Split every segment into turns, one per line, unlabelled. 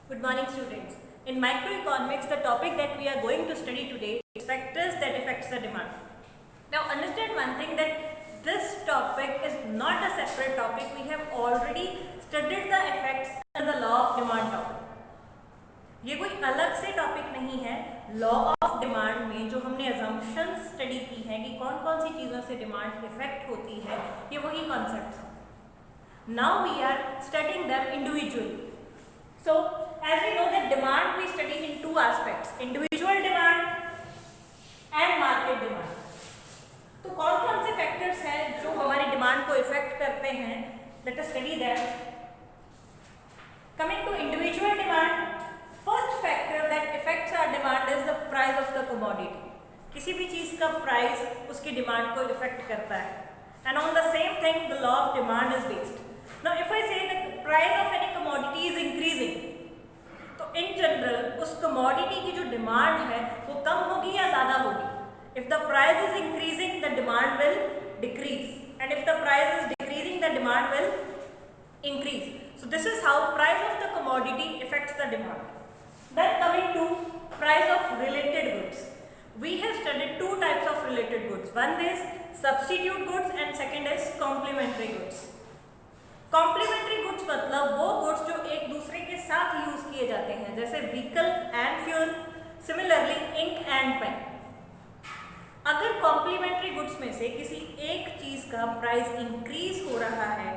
Good morning, students. In microeconomics, the topic that we are going to study today is factors that affects the demand. Now, understand one thing, that this topic is not a separate topic. We have already studied the effects under the law of demand topic. ये कोई अलग से topic नहीं है. Law of demand में जो हमने assumptions study की है कि कौन कौन सी चीज़ों से डिमांड इफेक्ट होती है, ये वही कॉन्सेप्ट्स हैं. Now we are studying them individually. So, as we know that demand we study in two aspects, individual demand and market demand. तो कौन कौन से फैक्टर्स हैं जो हमारी डिमांड को इफेक्ट करते हैं? Let us study that. Coming to individual demand, first factor that affects our demand is the price of the commodity. किसी भी चीज का प्राइस उसकी डिमांड को इफेक्ट करता है. And on the same thing, the law of demand is based. Now, if I say the price of any commodity is increasing, तो in general उस commodity की जो डिमांड है वो कम होगी या ज़्यादा होगी? If the price is increasing, the demand will decrease, and if the price is decreasing, the demand will increase. So this is how price of the commodity affects the demand. Then coming to price of related goods, we have studied two types of related goods. One is substitute goods and second is complementary goods. Complementary goods मतलब वो goods जो एक दूसरे के साथ use किए जाते हैं, जैसे vehicle and fuel, similarly ink and pen. अगर कॉम्प्लीमेंट्री गुड्स में से किसी एक चीज का प्राइस इंक्रीज हो रहा है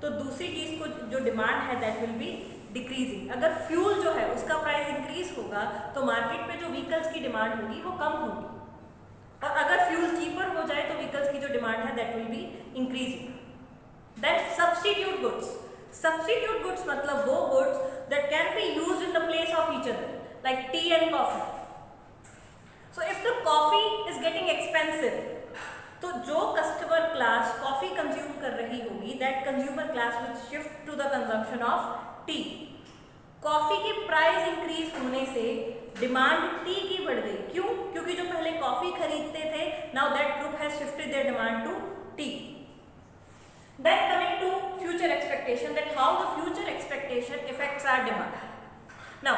तो दूसरी चीज को जो डिमांड है दैट विल बी डिक्रीजिंग. अगर फ्यूल जो है उसका प्राइस इंक्रीज होगा तो मार्केट में जो व्हीकल्स की डिमांड होगी वो कम होगी, और अगर फ्यूल चीपर हो जाए तो व्हीकल्स की जो डिमांड है that will be increasing. Then substitute goods. Substitute goods मतलब वो goods that can be used in the place of each other, like tea and coffee. So if the coffee is getting expensive, तो जो customer class coffee consume कर रही होगी, that consumer class will shift to the consumption of tea. Coffee की price increase होने से demand T की बढ़ गई. क्यों? क्योंकि जो पहले कॉफी खरीदते थे, now that group has shifted their demand to tea. Then coming to future expectation, that how the future expectation affects our demand. Now,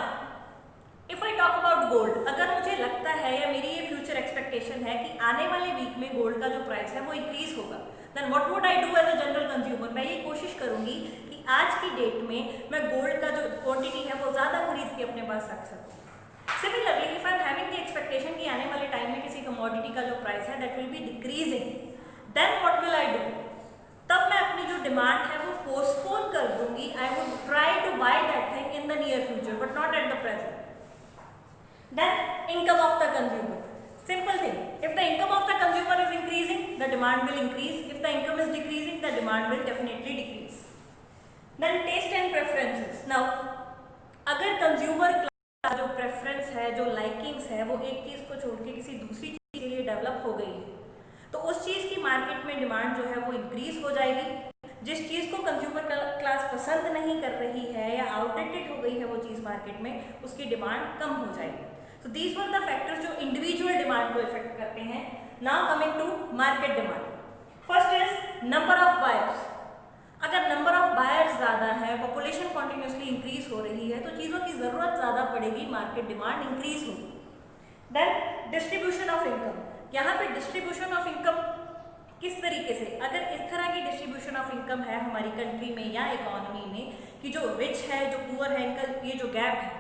if I talk about gold, अगर मुझे लगता है या मेरी ये future expectation है कि आने वाले वीक में गोल्ड का जो प्राइस है वो इंक्रीज होगा, then what would I do as a general consumer? मैं ये कोशिश करूंगी कि आज की डेट में मैं गोल्ड का जो क्वांटिटी है वो ज़्यादा खरीद के अपने पास रख सकूँ. Similarly, if I am having the expectation कि आने वाले टाइम में किसी कमोडिटी का जो प्राइस है that will be decreasing, then what will I do? तब मैं अपनी जो डिमांड है वो पोस्टपोन कर दूंगी. I would try to buy that thing in the near future but not at the present. Then income of the consumer. Simple thing, if the income of the consumer is increasing, the demand will increase. If the income is decreasing, the demand will definitely decrease. Then taste and preferences. Now, अगर consumer का जो preference है, जो likings है, वो एक चीज को छोड़ के किसी दूसरी चीज के लिए डेवलप हो गई है, तो उस चीज़ की मार्केट में डिमांड जो है वो इंक्रीज हो जाएगी. जिस चीज़ को कंज्यूमर क्लास पसंद नहीं कर रही है या आउटडेटेड हो गई है वो चीज़ मार्केट में, उसकी डिमांड कम हो जाएगी. So these were the factors जो इंडिविजुअल डिमांड को इफेक्ट करते हैं. Now coming to market demand. First is number of buyers. अगर नंबर ऑफ बायर्स ज़्यादा है, पॉपुलेशन कॉन्टिन्यूसली इंक्रीज हो रही है, तो चीज़ों की ज़रूरत ज़्यादा पड़ेगी, मार्केट डिमांड इंक्रीज होगी. Then distribution of income. यहाँ पे डिस्ट्रीब्यूशन ऑफ इनकम किस तरीके से, अगर इस तरह की डिस्ट्रीब्यूशन ऑफ इनकम है हमारी कंट्री में या इकोनॉमी में कि जो रिच है, जो पुअर है, इनका ये जो गैप है,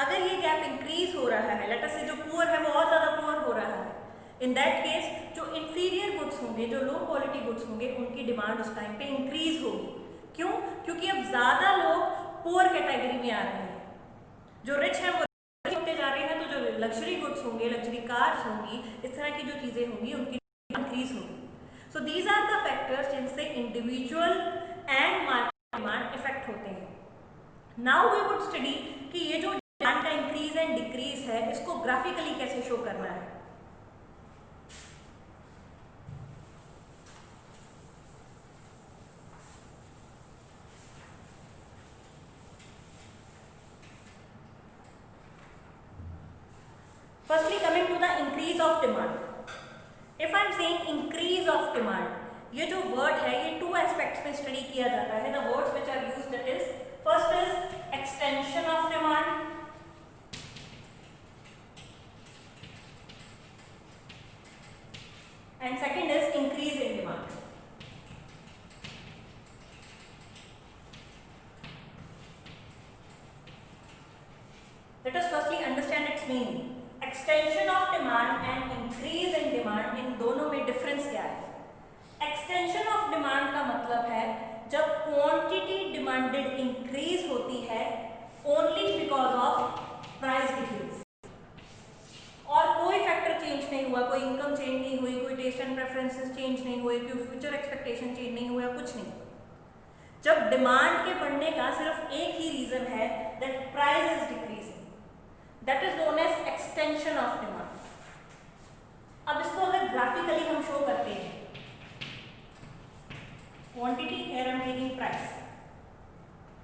अगर ये गैप इंक्रीज हो रहा है, लेट अस से जो पुअर है वो और ज़्यादा पुअर हो रहा है, इन दैट केस जो इंफीरियर गुड्स होंगे, जो लो क्वालिटी गुड्स होंगे, उनकी डिमांड उस टाइम पे इंक्रीज होगी. क्यों? क्योंकि अब ज़्यादा लोग पुअर कैटेगरी में आ रहे हैं. जो रिच है वो होते जा रहे हैं, तो जो लग्जरी गुड्स होंगे, लग्जरी कार्स होंगी, इस तरह की जो चीज़ें होंगी उनकी इंक्रीज होगी. So these are the factors जिनसे individual and market demand effect होते हैं. नाउ वी वुड स्टडी कि ये जो डिमांड का इंक्रीज एंड डिक्रीज है इसको ग्राफिकली कैसे शो करना है. Firstly, coming to the increase of demand. If I am saying increase of demand, ये जो word है ये two aspects में study किया जाता है. The words which are used, that is, first is extension of demand Let us firstly understand its meaning. Extension of demand and increase in demand, इन दोनों में डिफरेंस क्या है? एक्सटेंशन ऑफ डिमांड का मतलब है जब क्वांटिटी डिमांडेड इंक्रीज होती है only because of price decrease, और कोई फैक्टर चेंज नहीं हुआ, कोई इनकम चेंज नहीं हुई, कोई टेस्ट एंड प्रेफरेंसेस चेंज नहीं हुए, कोई फ्यूचर एक्सपेक्टेशन चेंज नहीं हुआ, कुछ नहीं। जब डिमांड के बढ़ने का सिर्फ एक ही रीजन है, that price is decreasing, that is known as extension of demand. अब इसको अगर ग्राफिकली हम शो करते हैं, quantity here I am taking price,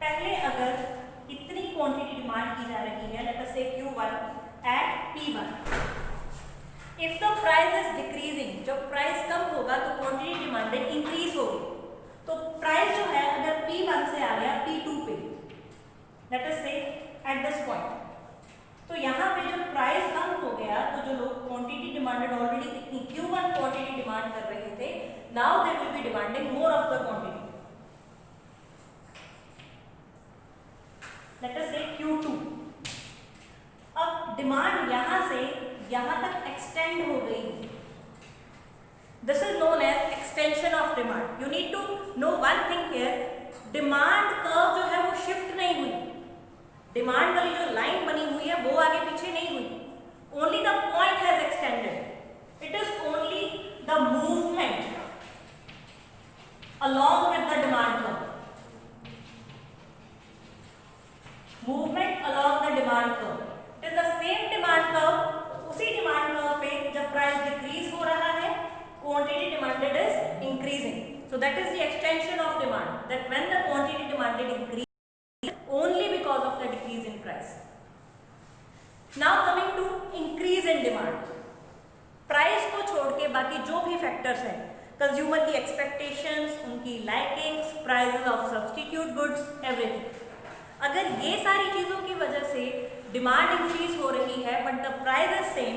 पहले अगर इतनी क्वांटिटी डिमांड की जा रही है, late us say Q1 at P1, if the price is decreasing, जब प्राइस कम होगा तो क्वांटिटी डिमांडेड इंक्रीज होगी, तो प्राइस जो है अगर P1 से आ गया P2 पे, लेट अस से एट दिस पॉइंट, तो यहाँ पे जब प्राइस कम हो गया तो जो लोग क्वांटिटी डिमांडेड ऑलरेडी इतनी Q1 क्वांटिटी डिमांड कर रहे थे, now they will be demanding more of the quantity, late us से Q2। अब डिमांड यहाँ से यहाँ तक एक्सटेंड हो गई, this is known as extension of demand. You need to know one thing here, demand curve जो है वो शिफ्ट नहीं हुई, डिमांड वाली जो लाइन बनी हुई है वो आगे पीछे नहीं हुई, only the point has extended, it is only the movement along with the demand curve, movement along the demand curve, it is the same demand curve, उसी demand curve पे जब price decrease हो रहा है, quantity demanded is increasing, so that is the extension of demand, that when the quantity demanded increase only because of the decrease in price. Now coming to increase in demand, price को छोड़ के बाकी जो भी factors हैं, consumer की expectations, उनकी likings, prices of substitute goods, everything, अगर ये सारी चीज़ों की वजह से डिमांड इंक्रीज हो रही है but the price is same,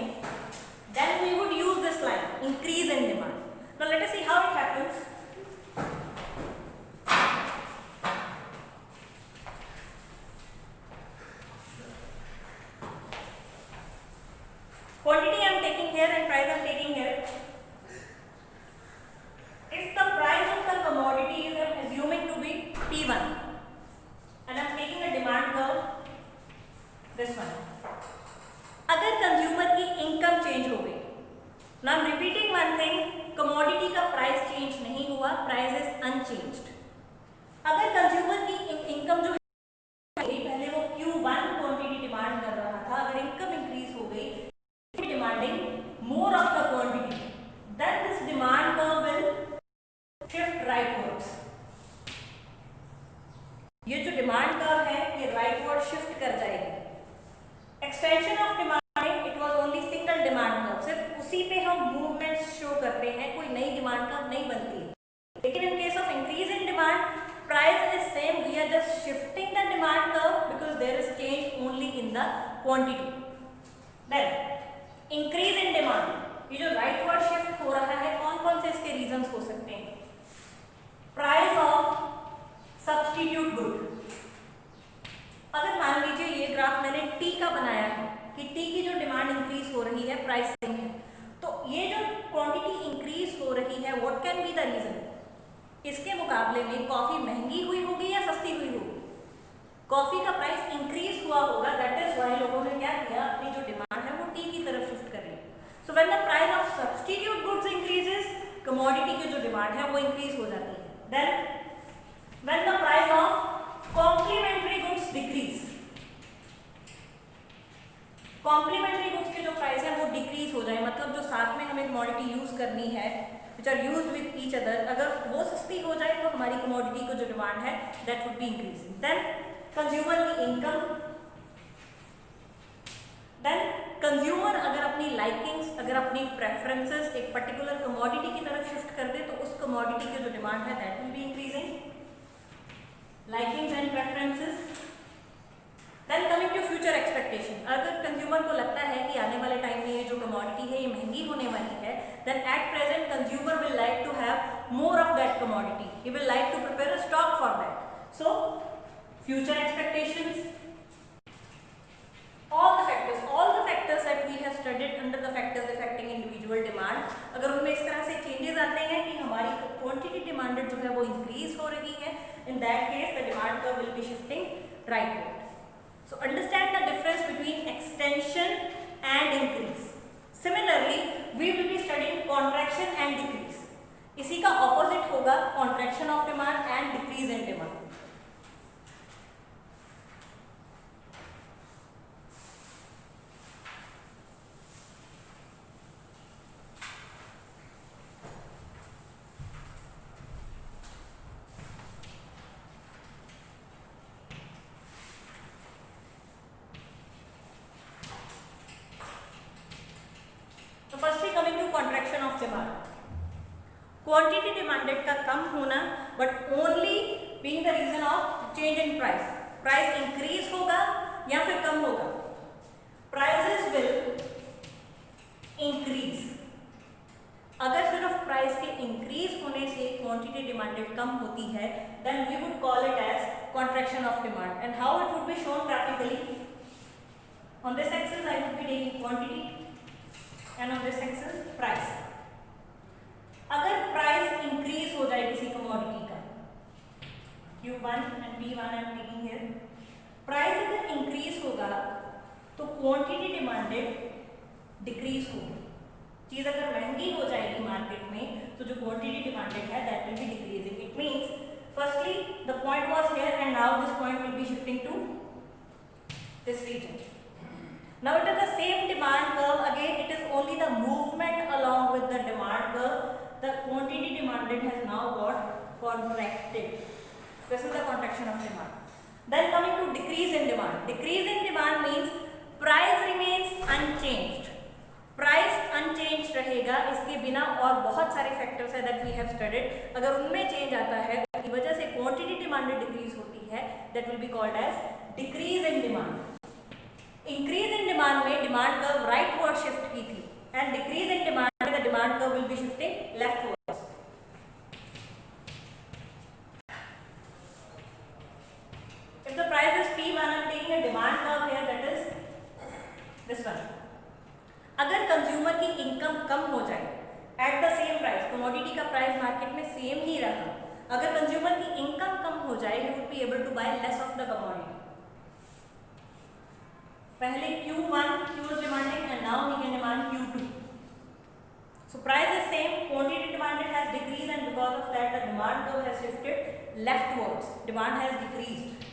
then we would use this line increase in demand. Now let us see how it happens. Quantity I am taking here and price I am taking here. If the price of the commodity is assuming to be P1 and I am taking a demand curve, this one, अगर consumer की income change हो गई, now I am repeating one thing, commodity का price change नहीं हुआ, price is unchanged. अगर consumer की income जो है पहले वो Q1 क्वांटिटी डिमांड कर रहा था, अगर इनकम इंक्रीज हो गई, demanding more of the quantity, then this demand curve will shift rightwards, ये जो डिमांड कर्व है ये राइटवर्ड शिफ्ट कर जाएगी। एक्सटेंशन ऑफ डिमांड में it was only single demand curve, सिर्फ उसी पे हम मूवमेंट्स शो करते हैं, कोई नई डिमांड कर्व नहीं बनती है। लेकिन in case of increase in demand, price is same, we are just shifting the demand curve because there is change only in the quantity. Then increase in demand, ये जो राइटवर्ड शिफ्ट हो रहा है, कौन कौन से इसके रीजंस हो सकते हैं? प्राइस ऑफ सब्स्टिट्यूट गुड, अगर मान लीजिए ये ग्राफ मैंने टी का बनाया है कि टी की जो डिमांड इंक्रीज हो रही है, प्राइस सेम है, तो ये जो क्वांटिटी इंक्रीज हो रही है, what can be the reason? इसके मुकाबले में कॉफी महंगी हुई होगी या सस्ती हुई होगी? कॉफी का प्राइस इंक्रीज हुआ होगा, दैट इज व्हाई लोगों ने क्या किया, अपनी जो डिमांड है वो टी की तरफ शिफ्ट कर ली। So when the price of substitute goods increases, commodity की जो डिमांड है वो इंक्रीज हो जाती है। Then when the price of complementary goods decrease, complementary goods के जो प्राइस है वो डिक्रीज हो जाए, मतलब जो साथ में हमें कमोडिटी यूज करनी है, which are used with each other, अगर वो सस्ती हो जाए तो हमारी कमोडिटी को जो डिमांड है that would be increasing. Then consumer की इनकम, देन कंज्यूमर अगर अपनी लाइकिंग्स, अगर अपनी प्रेफरेंसेस एक पर्टिकुलर कमोडिटी की तरफ शिफ्ट कर दे तो उस कमोडिटी की जो डिमांड है that will be increasing, likings and preferences. Then coming to future expectation, अगर कंज्यूमर को लगता है कि आने वाले टाइम में ये जो कमोडिटी है ये महंगी होने वाली है, then at present consumer will like to have more of that commodity, he will like to prepare a stock for that. So future expectations आते हैं कि हमारी क्वांटिटी डिमांडेड जो है वो इंक्रीज हो रही है, in that case the demand curve will be shifting rightward. So understand the difference between extension and increase. Similarly, we will be studying contraction and decrease. इसी का opposite होगा contraction of demand and decrease in demand. Contraction of demand. Quantity demanded का कम होना, but only being the reason of change in price. Price increase होगा या फिर कम होगा. Prices will increase. अगर सिर्फ प्राइस के इंक्रीज होने से क्वांटिटी डिमांडेड कम होती है, then we would call it as contraction of demand. And how it would be shown graphically. On this axis I would be taking quantity and on this axis price. अगर price increase हो जाए किसी commodity का, Q1 and P1 I am taking here, price अगर increase होगा तो quantity demanded decrease होगी. चीज अगर महंगी हो जाएगी मार्केट में तो जो क्वांटिटी डिमांडेड है that will be decreasing. It means firstly the point was here and now this point will be shifting to this region. Now it is the same demand curve. Again it is only the movement along with the demand curve. The quantity demanded has now got contracted. This is the contraction of demand. Then coming to decrease in demand. Decrease in demand means price remains unchanged. Price unchanged रहेगा, इसके बिना और बहुत सारे factors है that we have studied. अगर उनमें change आता है की वजह से क्वांटिटी डिमांडेड डिक्रीज होती है, that will be called as decrease in demand. Increase in demand में डिमांड कर्व राइटवर्ड शिफ्ट की थी, एंड डिक्रीज इन डिमांड में the demand curve will be shifting leftward. If the price is P1, I am taking a demand curve here, that is this one. अगर consumer की income कम हो जाए at the same price, commodity का price market में same ही रहा, अगर consumer की income कम हो जाए, he would be able to buy less of the commodity. पहले Q1 he was demanding and now he can demand Q2. So price is same, quantity demanded has decreased and because of that the demand curve has shifted leftwards. Demand has decreased.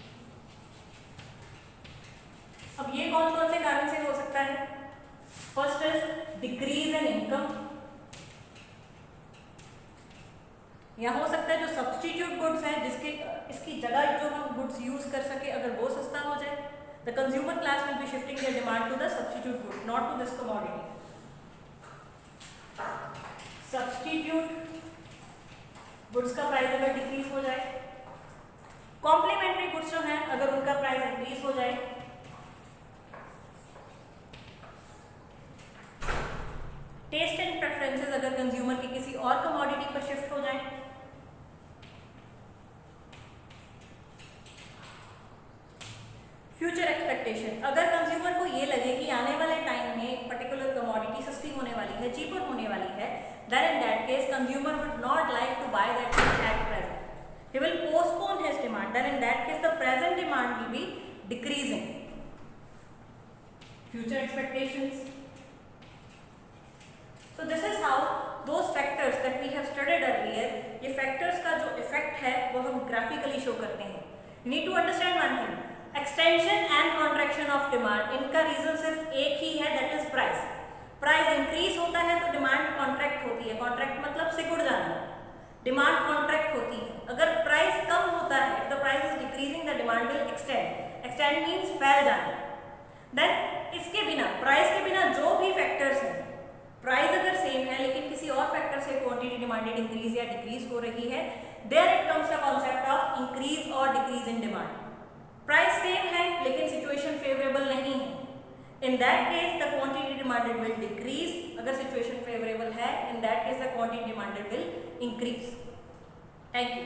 अब ये कौन कौन से कारण से हो सकता है? First is decrease in income. या हो सकता है जो सब्स्टिट्यूट गुड्स हैं, जिसके इसकी जगह जो हम गुड्स यूज कर सके, अगर वो सस्ता हो जाए, the consumer class will be shifting their demand to the substitute good, not to this commodity. Substitute goods का प्राइस अगर डिक्रीज हो जाए, कॉम्प्लीमेंट्री गुड्स जो हैं अगर उनका प्राइस इंक्रीज हो जाए, टेस्ट एंड प्रेफरेंसेस अगर कंज्यूमर की किसी और कमोडिटी पर शिफ्ट हो जाए, फ्यूचर एक्सपेक्टेशन, अगर कंज्यूमर को ये लगे कि आने वाले टाइम में पर्टिकुलर कमोडिटी सस्ती होने वाली है, चीपर होने वाली है, then in that case consumer would not like to buy that thing at present. He will postpone his demand. Then in that case the present demand will be decreasing. Future expectations. So this is how those factors that we have studied earlier, ये factors का जो effect है वो हम graphically show करते हैं. You need to understand one thing. Extension and contraction of demand, इनका reason सिर्फ एक ही है, that is price. Price increase होता है तो डिमांड कॉन्ट्रैक्ट होती है. कॉन्ट्रैक्ट मतलब सिकुड़ जाना, डिमांड कॉन्ट्रैक्ट होती है. अगर प्राइस कम होता है, if the price is decreasing the demand will extend. Extend means फैल जाना. देन इसके बिना, प्राइस के बिना जो भी फैक्टर्स हैं, प्राइस अगर सेम है लेकिन किसी और फैक्टर से क्वांटिटी डिमांडेड इंक्रीज या डिक्रीज हो रही है, there it comes the concept of increase और decrease in demand. Price same है लेकिन सिचुएशन फेवरेबल नहीं है, in that case the quantity demanded will decrease. अगर सिचुएशन फेवरेबल है, in that case the quantity demanded will increase. Thank you.